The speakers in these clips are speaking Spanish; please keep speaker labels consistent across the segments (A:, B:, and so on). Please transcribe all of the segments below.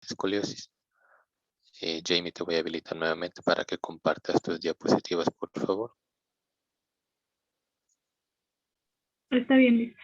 A: escoliosis. Jamie, te voy a habilitar nuevamente para que compartas tus diapositivas, por favor.
B: Está bien, listo.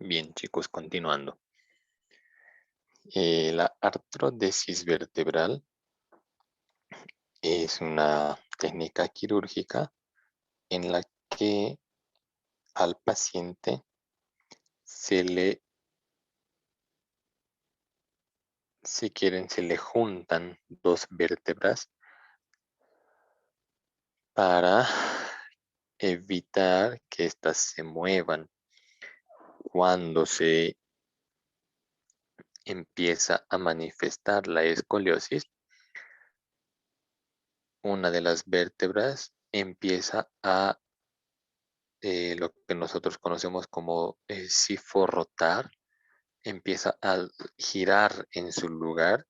A: Bien, chicos, continuando. La artrodesis vertebral es una técnica quirúrgica en la que al paciente se le, si quieren, se le juntan dos vértebras para evitar que éstas se muevan. Cuando se empieza a manifestar la escoliosis, una de las vértebras empieza a lo que nosotros conocemos como cifo-rotar, empieza a girar en su lugar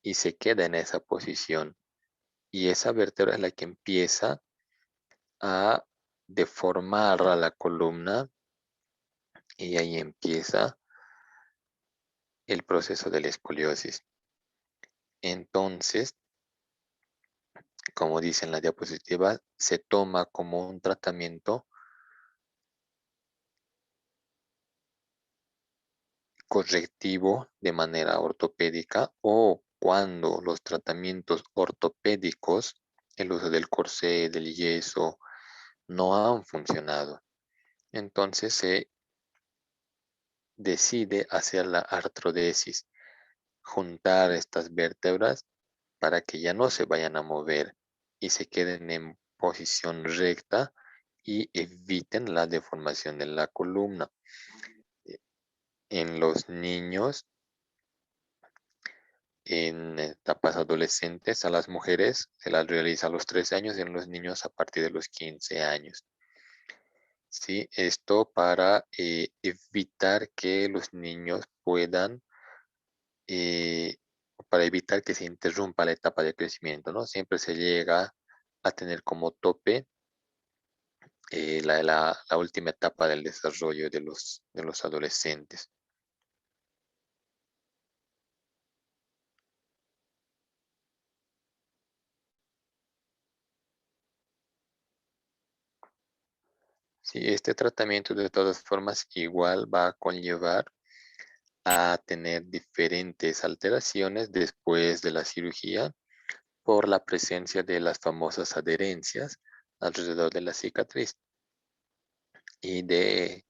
A: y se queda en esa posición. Y esa vértebra es la que empieza a deformar a la columna y ahí empieza el proceso de la escoliosis. Entonces, como dice en la diapositiva, se toma como un tratamiento correctivo de manera ortopédica o cuando los tratamientos ortopédicos, el uso del corsé, del yeso, no han funcionado. Entonces se decide hacer la artrodesis, juntar estas vértebras para que ya no se vayan a mover y se queden en posición recta y eviten la deformación de la columna. En los niños, en etapas adolescentes, a las mujeres se las realiza a los 13 años y en los niños a partir de los 15 años. ¿Sí? Esto para evitar que los niños puedan, eh, para evitar que se interrumpa la etapa de crecimiento, ¿no? Siempre se llega a tener como tope la última etapa del desarrollo de los adolescentes. Sí, este tratamiento de todas formas igual va a conllevar a tener diferentes alteraciones después de la cirugía por la presencia de las famosas adherencias alrededor de la cicatriz. Y de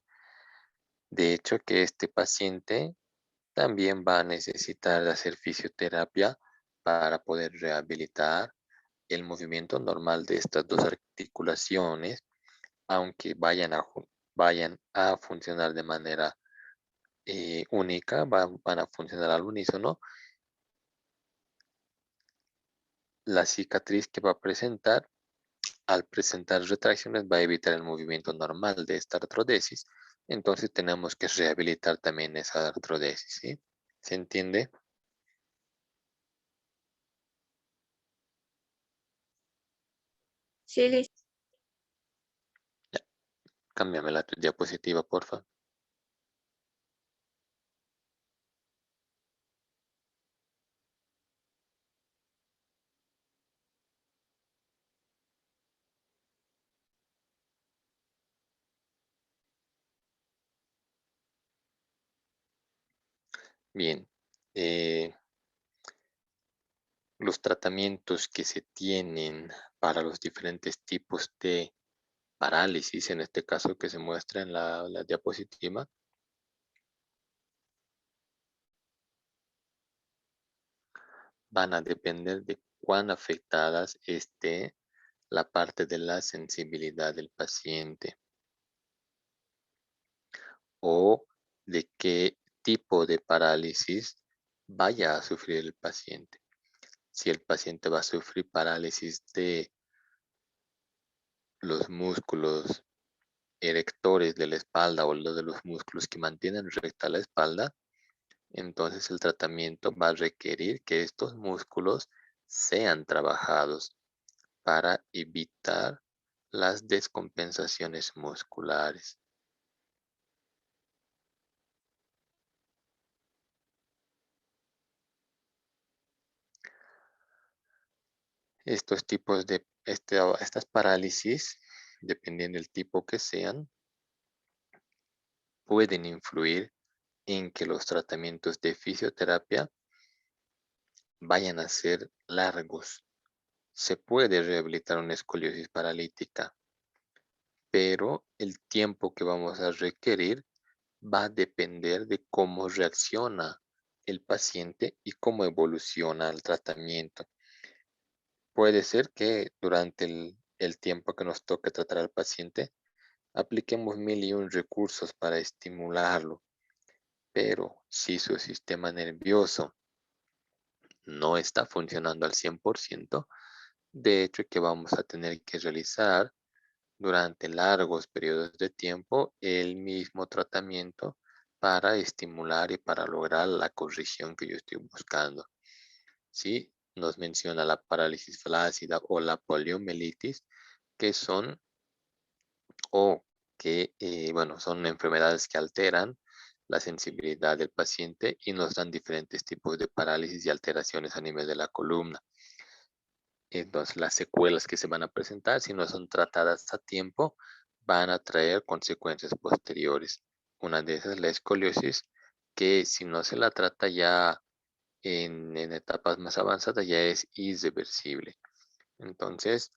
A: hecho que este paciente también va a necesitar de hacer fisioterapia para poder rehabilitar el movimiento normal de estas dos articulaciones, aunque vayan a funcionar de manera única, van a funcionar al unísono. La cicatriz que va a presentar, al presentar retracciones, va a evitar el movimiento normal de esta artrodesis. Entonces tenemos que rehabilitar también esa artrodesis, ¿sí? ¿Se entiende?
C: Sí, listo.
A: Ya, cámbiame la diapositiva, porfa. Bien. Los tratamientos que se tienen para los diferentes tipos de parálisis, en este caso que se muestra en la diapositiva, van a depender de cuán afectadas esté la parte de la sensibilidad del paciente o de qué tipo de parálisis vaya a sufrir el paciente. Si el paciente va a sufrir parálisis de los músculos erectores de la espalda o los de los músculos que mantienen recta la espalda, entonces el tratamiento va a requerir que estos músculos sean trabajados para evitar las descompensaciones musculares. Estos tipos de estas parálisis, dependiendo del tipo que sean, pueden influir en que los tratamientos de fisioterapia vayan a ser largos. Se puede rehabilitar una escoliosis paralítica, pero el tiempo que vamos a requerir va a depender de cómo reacciona el paciente y cómo evoluciona el tratamiento. Puede ser que durante el tiempo que nos toque tratar al paciente, apliquemos 1001 recursos para estimularlo, pero si su sistema nervioso no está funcionando al 100%, De hecho, que vamos a tener que realizar durante largos periodos de tiempo el mismo tratamiento para estimular y para lograr la corrección que yo estoy buscando. Sí, nos menciona la parálisis flácida o la poliomielitis, que son bueno, son enfermedades que alteran la sensibilidad del paciente y nos dan diferentes tipos de parálisis y alteraciones a nivel de la columna. Entonces, las secuelas que se van a presentar, si no son tratadas a tiempo, van a traer consecuencias posteriores. Una de esas es la escoliosis, que si no se la trata ya en etapas más avanzadas, ya es irreversible. Entonces,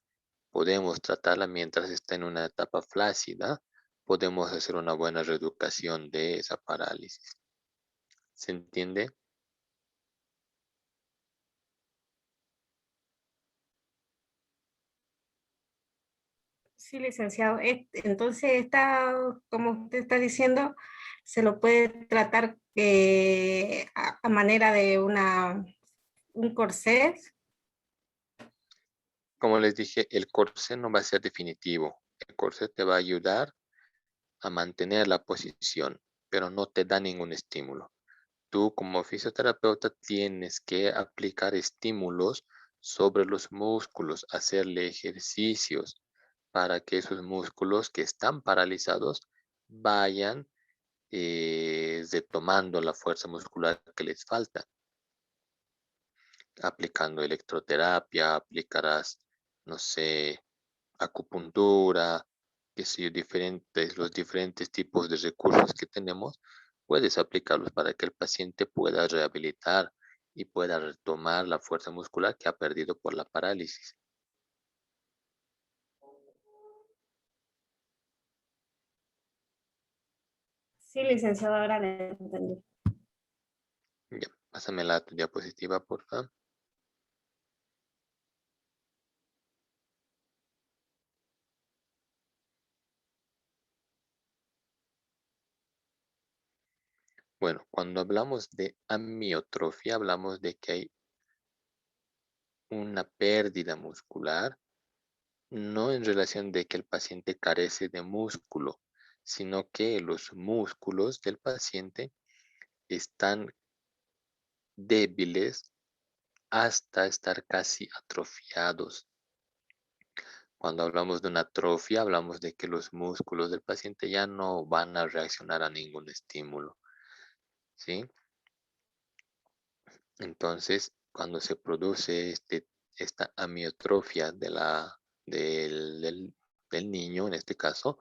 A: podemos tratarla mientras está en una etapa flácida, podemos hacer una buena reeducación de esa parálisis. ¿Se entiende?
C: Sí, licenciado. Entonces, como usted está diciendo, se lo puede tratar a manera de un corsé.
A: Como les dije, el corsé no va a ser definitivo. El corsé te va a ayudar a mantener la posición, pero no te da ningún estímulo. Tú como fisioterapeuta tienes que aplicar estímulos sobre los músculos, hacerle ejercicios para que esos músculos que están paralizados vayan retomando la fuerza muscular que les falta. Aplicando electroterapia, aplicarás, no sé, acupuntura, qué sé yo, los diferentes tipos de recursos que tenemos, puedes aplicarlos para que el paciente pueda rehabilitar y pueda retomar la fuerza muscular que ha perdido por la parálisis.
C: Sí, licenciado, ahora le entendí.
A: Ya, pásame la diapositiva, por favor. Bueno, cuando hablamos de amiotrofia, hablamos de que hay una pérdida muscular, no en relación de que el paciente carece de músculo, sino que los músculos del paciente están débiles hasta estar casi atrofiados. Cuando hablamos de una atrofia, hablamos de que los músculos del paciente ya no van a reaccionar a ningún estímulo, ¿sí? Entonces, cuando se produce esta amiotrofia del niño, en este caso,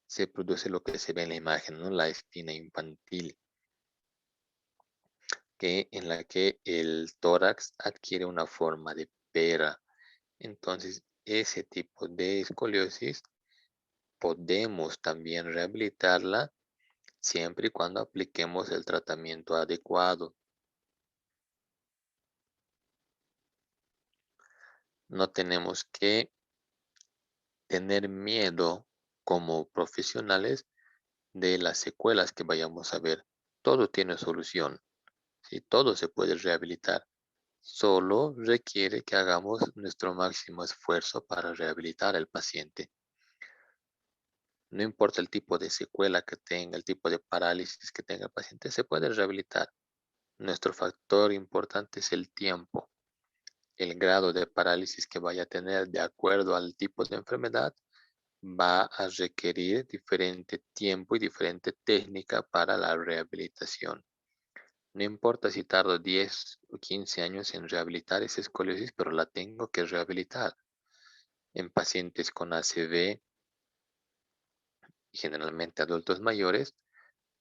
A: se produce lo que se ve en la imagen, ¿no? La espina infantil, en la que el tórax adquiere una forma de pera. Entonces, ese tipo de escoliosis podemos también rehabilitarla siempre y cuando apliquemos el tratamiento adecuado. No tenemos que tener miedo como profesionales de las secuelas que vayamos a ver. Todo tiene solución, ¿sí? Todo se puede rehabilitar. Solo requiere que hagamos nuestro máximo esfuerzo para rehabilitar al paciente. No importa el tipo de secuela que tenga, el tipo de parálisis que tenga el paciente, se puede rehabilitar. Nuestro factor importante es el tiempo. El grado de parálisis que vaya a tener de acuerdo al tipo de enfermedad va a requerir diferente tiempo y diferente técnica para la rehabilitación. No importa si tardo 10 o 15 años en rehabilitar esa escoliosis, pero la tengo que rehabilitar. En pacientes con ACV, generalmente adultos mayores,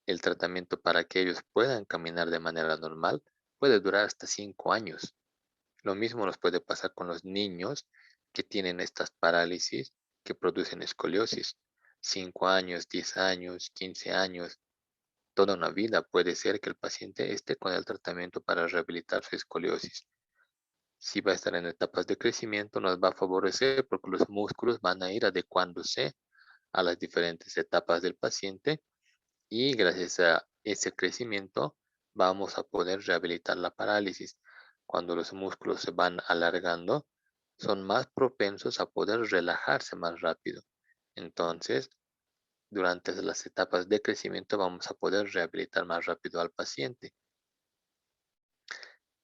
A: el tratamiento para que ellos puedan caminar de manera normal puede durar hasta 5 años. Lo mismo nos puede pasar con los niños que tienen estas parálisis que producen escoliosis. 5 años, 10 años, 15 años, toda una vida puede ser que el paciente esté con el tratamiento para rehabilitar su escoliosis. Si va a estar en etapas de crecimiento, nos va a favorecer porque los músculos van a ir adecuándose a las diferentes etapas del paciente y gracias a ese crecimiento vamos a poder rehabilitar la parálisis. Cuando los músculos se van alargando, son más propensos a poder relajarse más rápido. Entonces, durante las etapas de crecimiento vamos a poder rehabilitar más rápido al paciente.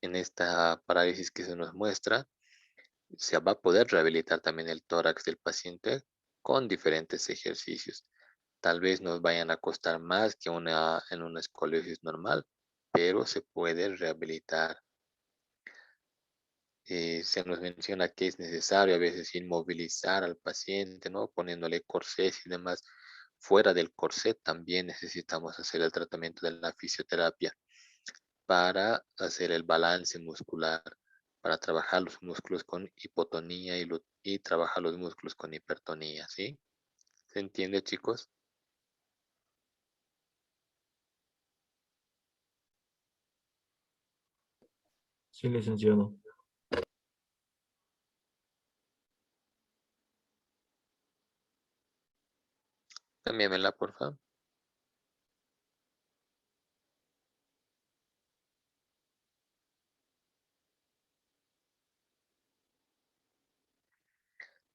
A: En esta parálisis que se nos muestra, se va a poder rehabilitar también el tórax del paciente con diferentes ejercicios. Tal vez nos vayan a costar más que en una escoliosis normal, pero se puede rehabilitar. Se nos menciona que es necesario a veces inmovilizar al paciente, ¿no? Poniéndole corsés y demás. Fuera del corset también necesitamos hacer el tratamiento de la fisioterapia para hacer el balance muscular, para trabajar los músculos con hipotonía y trabajar los músculos con hipertonía, ¿sí? ¿Se entiende, chicos?
D: Sí, licenciado.
A: Cámbiamela, por favor.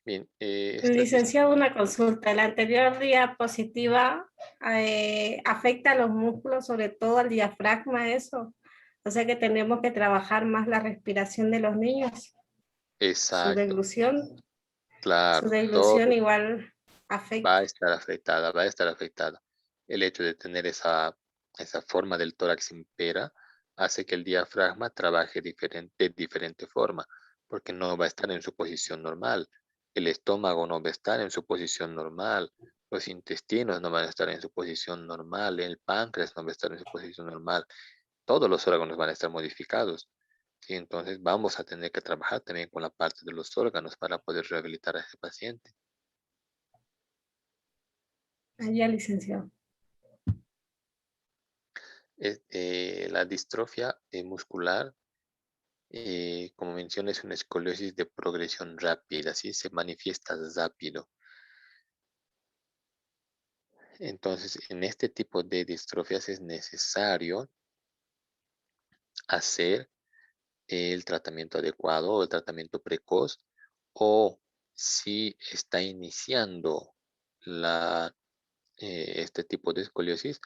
A: Bien,
C: Licenciado, una consulta. La anterior diapositiva afecta a los músculos, sobre todo al diafragma, eso. O sea que tenemos que trabajar más la respiración de los niños. Su
A: exacto,
C: deglución, su
A: claro,
C: deglución
A: todo
C: igual
A: va a
C: afecta.
A: estar afectada, va a estar afectada. El hecho de tener esa forma del tórax impera hace que el diafragma trabaje de diferente forma, porque no va a estar en su posición normal. El estómago no va a estar en su posición normal. Los intestinos no van a estar en su posición normal. El páncreas no va a estar en su posición normal. Todos los órganos van a estar modificados. Y entonces vamos a tener que trabajar también con la parte de los órganos para poder rehabilitar a ese paciente.
C: Allá, licenciado.
A: La distrofia muscular, como mencioné, es una escoliosis de progresión rápida, ¿sí? Se manifiesta rápido. Entonces, en este tipo de distrofias es necesario hacer el tratamiento adecuado o el tratamiento precoz, o si está iniciando este tipo de escoliosis,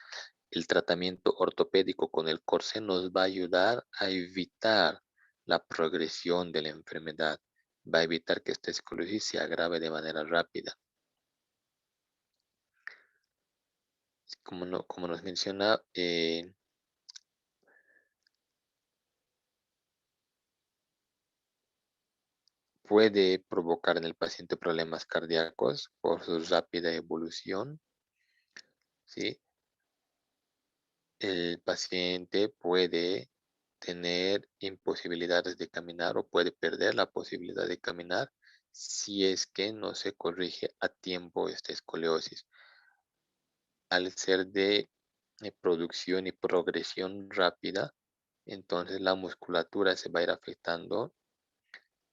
A: el tratamiento ortopédico con el corsé nos va a ayudar a evitar la progresión de la enfermedad, va a evitar que esta escoliosis se agrave de manera rápida. Como nos menciona, puede provocar en el paciente problemas cardíacos por su rápida evolución, ¿sí? El paciente puede tener imposibilidades de caminar o puede perder la posibilidad de caminar si es que no se corrige a tiempo esta escoliosis. Al ser de producción y progresión rápida, entonces la musculatura se va a ir afectando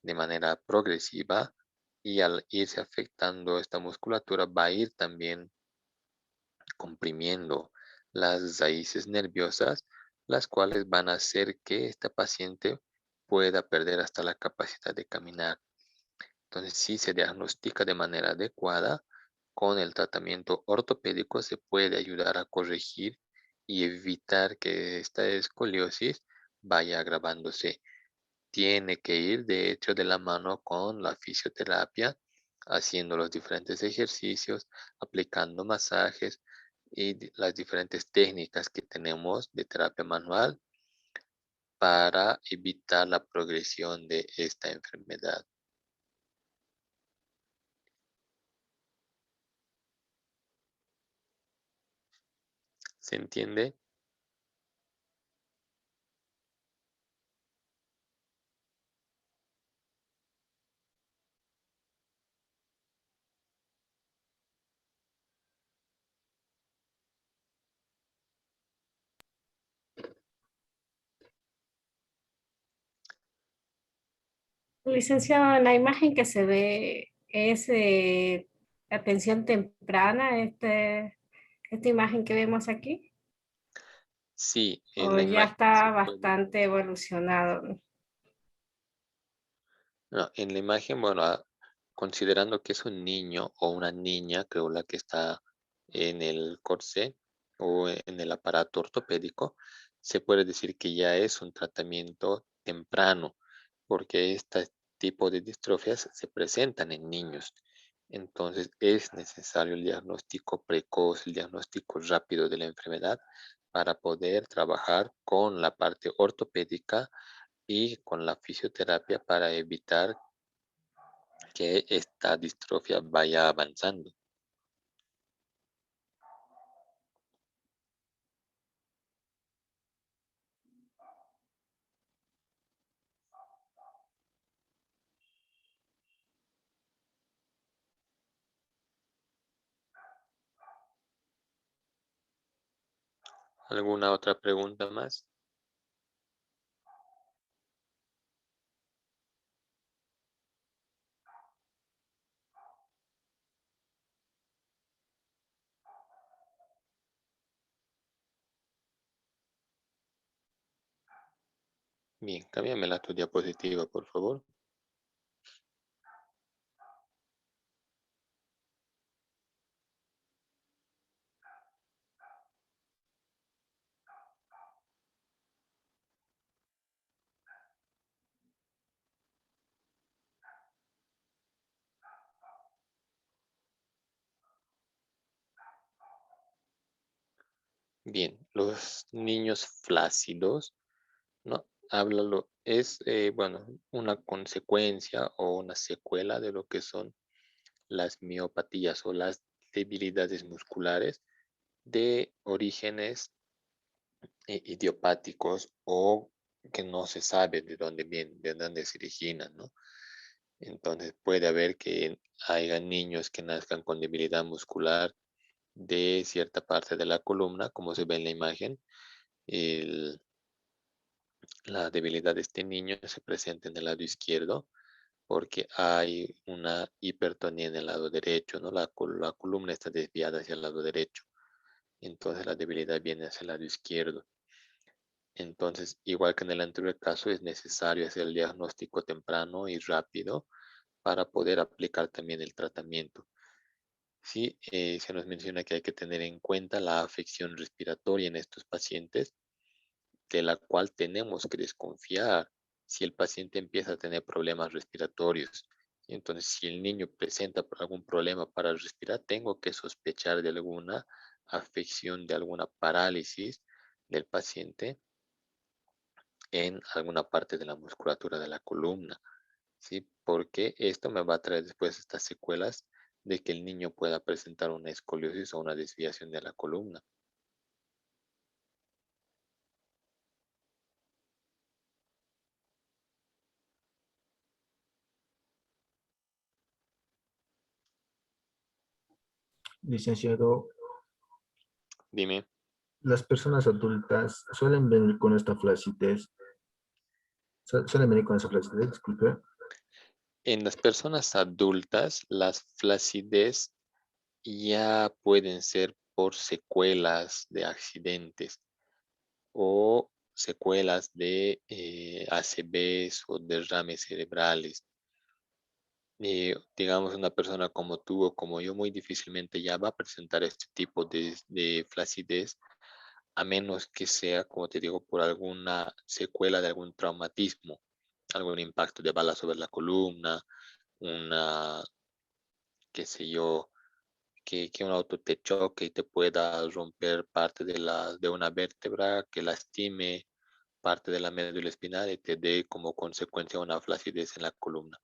A: de manera progresiva, y al irse afectando esta musculatura va a ir también comprimiendo las raíces nerviosas, las cuales van a hacer que esta paciente pueda perder hasta la capacidad de caminar. Entonces, si se diagnostica de manera adecuada, con el tratamiento ortopédico se puede ayudar a corregir y evitar que esta escoliosis vaya agravándose. Tiene que ir, de hecho, de la mano con la fisioterapia, haciendo los diferentes ejercicios, aplicando masajes y las diferentes técnicas que tenemos de terapia manual para evitar la progresión de esta enfermedad. ¿Se entiende?
C: Licenciado, en la imagen que se ve es atención temprana, esta imagen que vemos aquí,
A: Sí, en
C: o
A: la
C: ya
A: imagen se
C: está
A: puede.
C: bastante evolucionado.
A: No, en la imagen, bueno, considerando que es un niño o una niña, creo la que está en el corsé o en el aparato ortopédico, se puede decir que ya es un tratamiento temprano, porque este tipo de distrofias se presentan en niños. Entonces es necesario el diagnóstico precoz, el diagnóstico rápido de la enfermedad para poder trabajar con la parte ortopédica y con la fisioterapia para evitar que esta distrofia vaya avanzando. ¿Alguna otra pregunta más? Bien, cámbiamela a tu diapositiva, por favor. Bien, los niños flácidos, ¿no? Háblalo, es, bueno, una consecuencia o una secuela de lo que son las miopatías o las debilidades musculares de orígenes idiopáticos o que no se sabe de dónde vienen, de dónde se originan, ¿no? Entonces puede haber que haya niños que nazcan con debilidad muscular de cierta parte de la columna, como se ve en la imagen. El- la debilidad de este niño se presenta en el lado izquierdo porque hay una hipertonía en el lado derecho, ¿no? La columna está desviada hacia el lado derecho. Entonces la debilidad viene hacia el lado izquierdo. Entonces, igual que en el anterior caso, es necesario hacer el diagnóstico temprano y rápido para poder aplicar también el tratamiento. Sí, se nos menciona que hay que tener en cuenta la afección respiratoria en estos pacientes, de la cual tenemos que desconfiar si el paciente empieza a tener problemas respiratorios. Entonces, si el niño presenta algún problema para respirar, tengo que sospechar de alguna afección, de alguna parálisis del paciente en alguna parte de la musculatura de la columna. ¿Sí? Porque esto me va a traer después estas secuelas de que el niño pueda presentar una escoliosis o una desviación de la columna.
D: Licenciado,
A: Dime,
D: las personas adultas suelen venir con esta flacidez, suelen venir con esa flacidez, disculpe.
A: en las personas adultas, las flacidez ya pueden ser por secuelas de accidentes o secuelas de ACVs o derrames cerebrales. Digamos, una persona como tú o como yo muy difícilmente ya va a presentar este tipo de flacidez, a menos que sea, como te digo, por alguna secuela de algún traumatismo, algún impacto de bala sobre la columna, una, qué sé yo, que un auto te choque y te pueda romper parte de una vértebra, que lastime parte de la médula espinal y te dé como consecuencia una flacidez en la columna.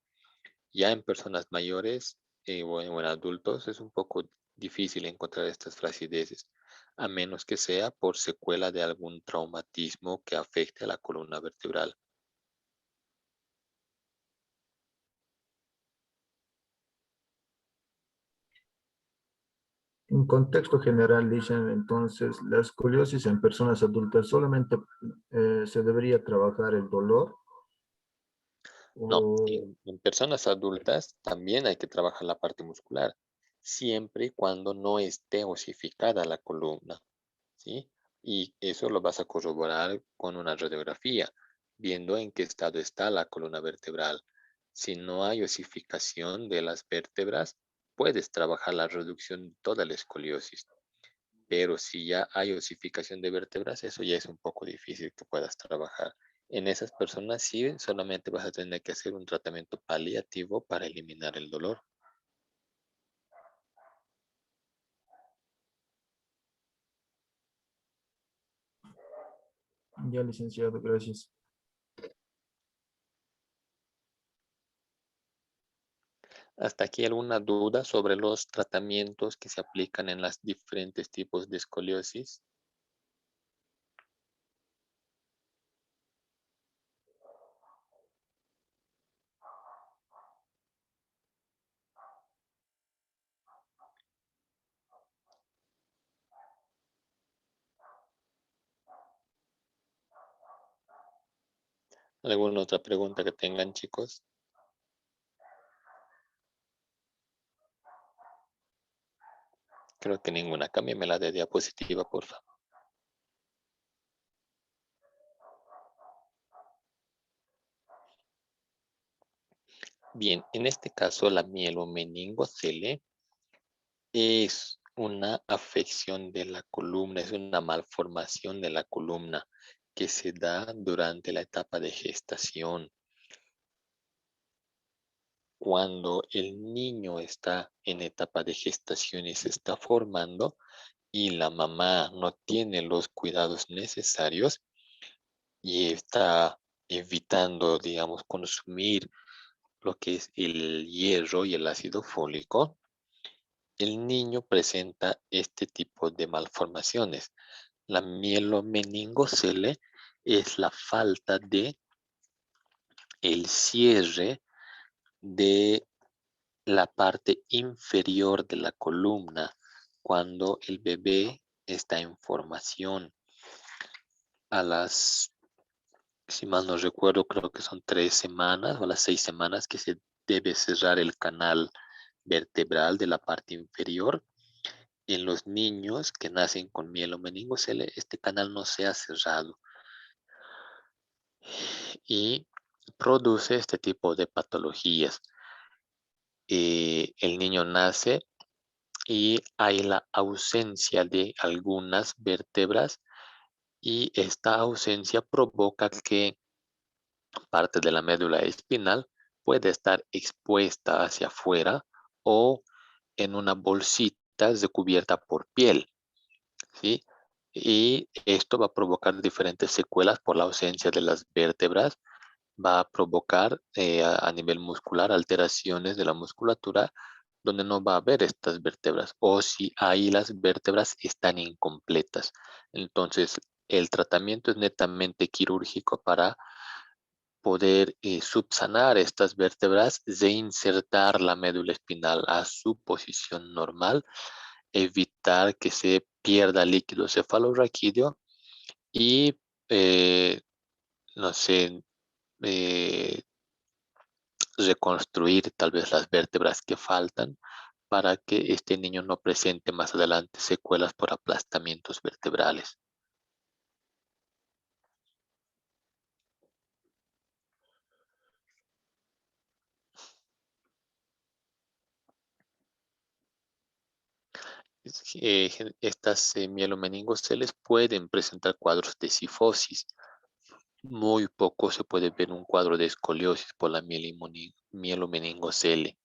A: Ya en personas mayores o en adultos es un poco difícil encontrar estas flacideces, a menos que sea por secuela de algún traumatismo que afecte a la columna vertebral.
D: En contexto general, dicen entonces, la escoliosis en personas adultas solamente se debería trabajar el dolor
A: No,
D: o
A: en personas adultas también hay que trabajar la parte muscular, siempre y cuando no esté osificada la columna, ¿sí? Y eso lo vas a corroborar con una radiografía, viendo en qué estado está la columna vertebral. Si no hay osificación de las vértebras, puedes trabajar la reducción de toda la escoliosis. Pero si ya hay osificación de vértebras, eso ya es un poco difícil que puedas trabajar. En esas personas sí solamente vas a tener que hacer un tratamiento paliativo para eliminar el dolor.
D: Ya, licenciado, gracias.
A: ¿Hasta aquí alguna duda sobre los tratamientos que se aplican en los diferentes tipos de escoliosis? ¿Alguna otra pregunta que tengan, chicos? Creo que ninguna. Cámbiame de diapositiva, por favor. Bien, en este caso la mielomeningocele es una afección de la columna, es una malformación de la columna que se da durante la etapa de gestación. Cuando el niño está en etapa de gestación y se está formando y la mamá no tiene los cuidados necesarios y está evitando, digamos, consumir lo que es el hierro y el ácido fólico, el niño presenta este tipo de malformaciones. La mielomeningocele es la falta de el cierre de la parte inferior de la columna cuando el bebé está en formación. A las, si mal no recuerdo, creo que son 3 semanas o a las 6 semanas que se debe cerrar el canal vertebral de la parte inferior. En los niños que nacen con mielomeningocele, este canal no se ha cerrado y produce este tipo de patologías. El niño nace y hay la ausencia de algunas vértebras y esta ausencia provoca que parte de la médula espinal puede estar expuesta hacia afuera o en una bolsita recubierta por piel, ¿sí? Y esto va a provocar diferentes secuelas por la ausencia de las vértebras, va a provocar a nivel muscular alteraciones de la musculatura donde no va a haber estas vértebras o si ahí las vértebras están incompletas. Entonces, el tratamiento es netamente quirúrgico para poder subsanar estas vértebras, reinsertar la médula espinal a su posición normal, evitar que se pierda líquido cefalorraquídeo y, no sé, eh, reconstruir tal vez las vértebras que faltan para que este niño no presente más adelante secuelas por aplastamientos vertebrales. Estas mielomeningoceles pueden presentar cuadros de cifosis. Muy poco se puede ver un cuadro de escoliosis por la mielomeningocele.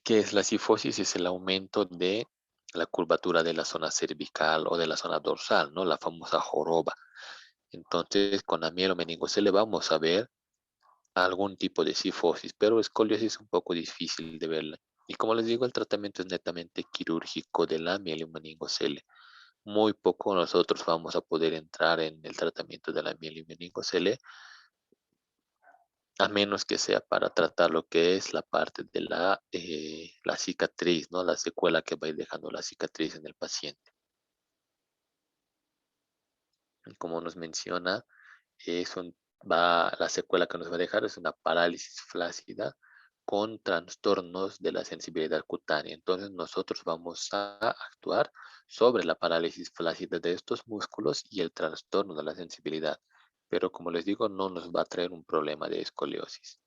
A: ¿Qué es la cifosis? Es el aumento de la curvatura de la zona cervical o de la zona dorsal, ¿no? La famosa joroba. Entonces, con la mielomeningocele vamos a ver algún tipo de cifosis, pero escoliosis es un poco difícil de verla. Y como les digo, el tratamiento es netamente quirúrgico de la mielomeningocele. Muy poco nosotros vamos a poder entrar en el tratamiento de la mielomeningocele, a menos que sea para tratar lo que es la parte de la cicatriz, ¿no? La secuela que va a ir dejando la cicatriz en el paciente. Y como nos menciona, la secuela que nos va a dejar es una parálisis flácida con trastornos de la sensibilidad cutánea. Entonces nosotros vamos a actuar sobre la parálisis flácida de estos músculos y el trastorno de la sensibilidad. Pero como les digo, no nos va a traer un problema de escoliosis.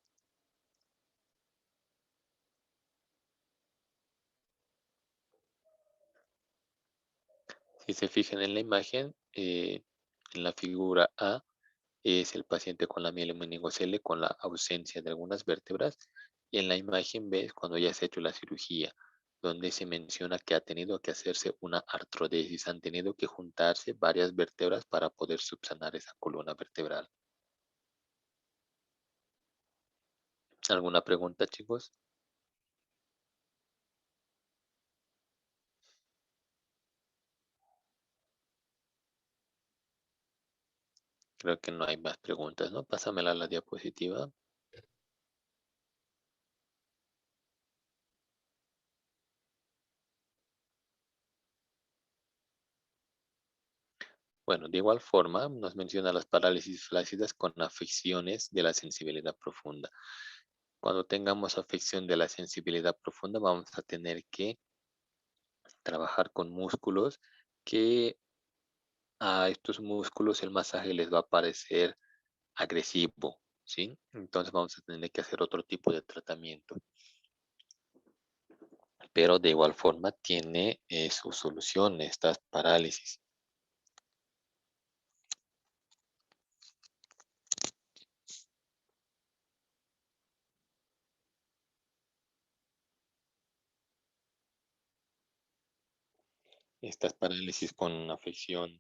A: Si se fijan en la imagen, en la figura A es el paciente con la mielomeningocele con la ausencia de algunas vértebras. Y en la imagen B es cuando ya se ha hecho la cirugía, donde se menciona que ha tenido que hacerse una artrodesis, han tenido que juntarse varias vértebras para poder subsanar esa columna vertebral. ¿Alguna pregunta, chicos? Creo que no hay más preguntas, ¿no? Pásamela a la diapositiva. Bueno, de igual forma, nos menciona las parálisis flácidas con afecciones de la sensibilidad profunda. Cuando tengamos afección de la sensibilidad profunda, vamos a tener que trabajar con músculos que a estos músculos el masaje les va a parecer agresivo, ¿sí? Entonces vamos a tener que hacer otro tipo de tratamiento. Pero de igual forma tiene su solución estas parálisis. Estas parálisis con afección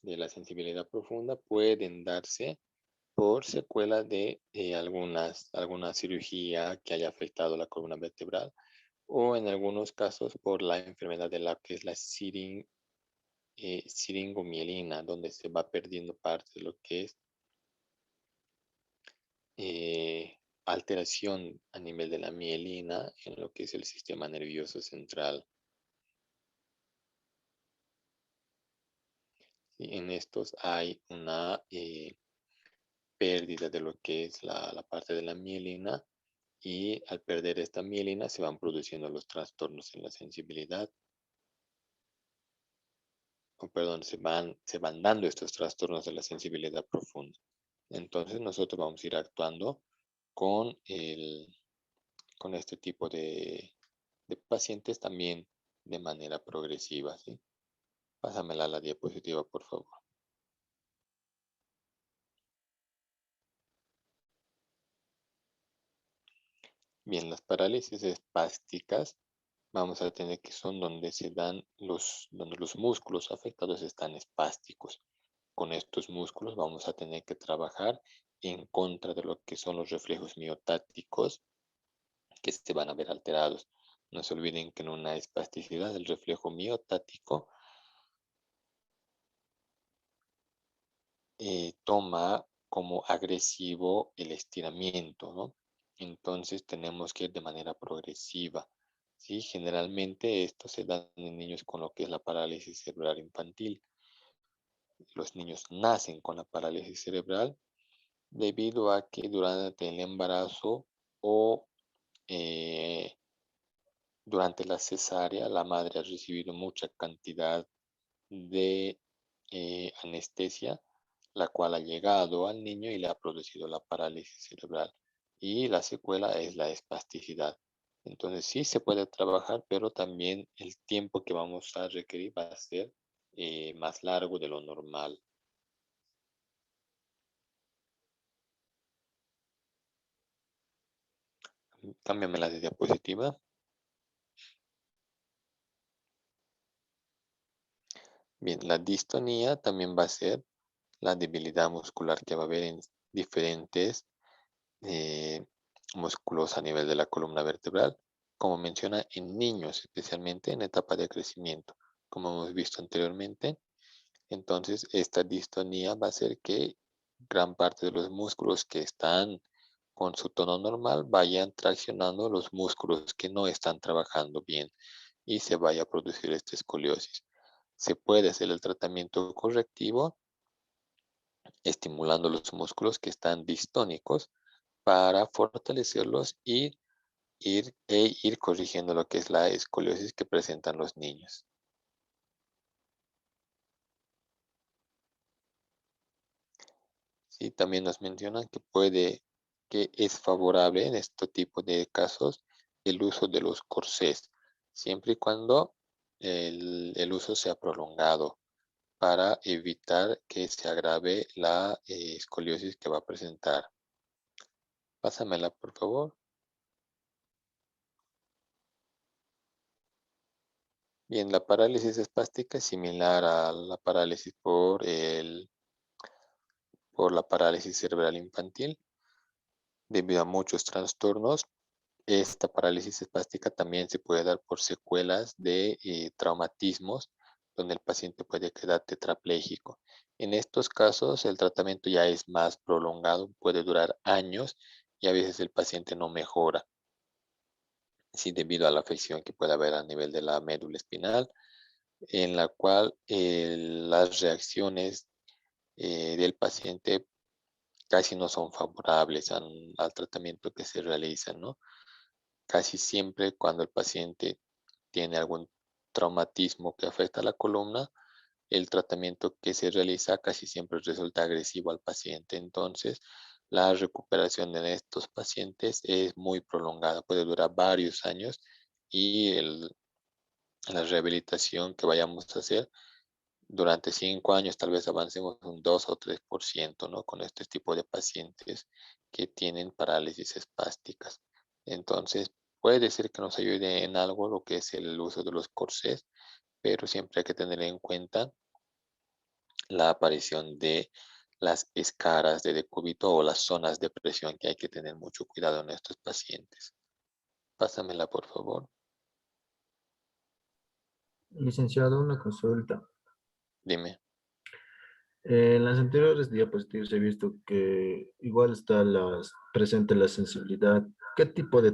A: de la sensibilidad profunda pueden darse por secuela de alguna cirugía que haya afectado la columna vertebral o en algunos casos por la enfermedad de la que es la siringomielina, donde se va perdiendo parte de lo que es alteración a nivel de la mielina en lo que es el sistema nervioso central. Y en estos hay una pérdida de lo que es la parte de la mielina y al perder esta mielina se van produciendo los trastornos en la sensibilidad, o perdón, se van dando estos trastornos de la sensibilidad profunda. Entonces nosotros vamos a ir actuando con, con este tipo de pacientes también de manera progresiva, ¿sí? Pásamela a la diapositiva, por favor. Bien, las parálisis espásticas vamos a tener que son donde se dan donde los músculos afectados están espásticos. Con estos músculos vamos a tener que trabajar en contra de lo que son los reflejos miotáticos que se van a ver alterados. No se olviden que en una espasticidad el reflejo miotático toma como agresivo el estiramiento, ¿no? Entonces tenemos que ir de manera progresiva, ¿sí? Generalmente esto se da en niños con lo que es la parálisis cerebral infantil. Los niños nacen con la parálisis cerebral debido a que durante el embarazo o eh, durante la cesárea la madre ha recibido mucha cantidad de anestesia, la cual ha llegado al niño y le ha producido la parálisis cerebral. Y la secuela es la espasticidad. Entonces sí se puede trabajar, pero también el tiempo que vamos a requerir va a ser más largo de lo normal. Cámbiame la diapositiva. Bien, la distonía también va a ser la debilidad muscular que va a haber en diferentes eh, músculos a nivel de la columna vertebral, como menciona en niños, especialmente en etapa de crecimiento, como hemos visto anteriormente. Entonces, esta distonía va a hacer que gran parte de los músculos que están con su tono normal vayan traccionando los músculos que no están trabajando bien y se vaya a producir esta escoliosis. Se puede hacer el tratamiento correctivo estimulando los músculos que están distónicos para fortalecerlos y ir corrigiendo lo que es la escoliosis que presentan los niños. Sí, también nos mencionan que es favorable en este tipo de casos el uso de los corsés, siempre y cuando el uso sea prolongado para evitar que se agrave la escoliosis que va a presentar. Pásamela, por favor. Bien, la parálisis espástica es similar a la parálisis por la parálisis cerebral infantil. Debido a muchos trastornos, esta parálisis espástica también se puede dar por secuelas de traumatismos, donde el paciente puede quedar tetrapléjico. En estos casos, el tratamiento ya es más prolongado, puede durar años y a veces el paciente no mejora. Sí, debido a la afección que puede haber a nivel de la médula espinal, en la cual las reacciones del paciente casi no son favorables al tratamiento que se realiza, ¿no? Casi siempre cuando el paciente tiene algún traumatismo que afecta a la columna, el tratamiento que se realiza casi siempre resulta agresivo al paciente. Entonces, la recuperación en estos pacientes es muy prolongada, puede durar varios años y la rehabilitación que vayamos a hacer durante 5 años tal vez avancemos un 2 o 3%, ¿no? Con este tipo de pacientes que tienen parálisis espásticas. Entonces, puede ser que nos ayude en algo lo que es el uso de los corsés, pero siempre hay que tener en cuenta la aparición de las escaras de decúbito o las zonas de presión, que hay que tener mucho cuidado en estos pacientes. Pásamela, por favor.
D: Licenciado, una consulta.
A: Dime.
D: En las anteriores diapositivas he visto que igual está presente la sensibilidad. ¿Qué tipo de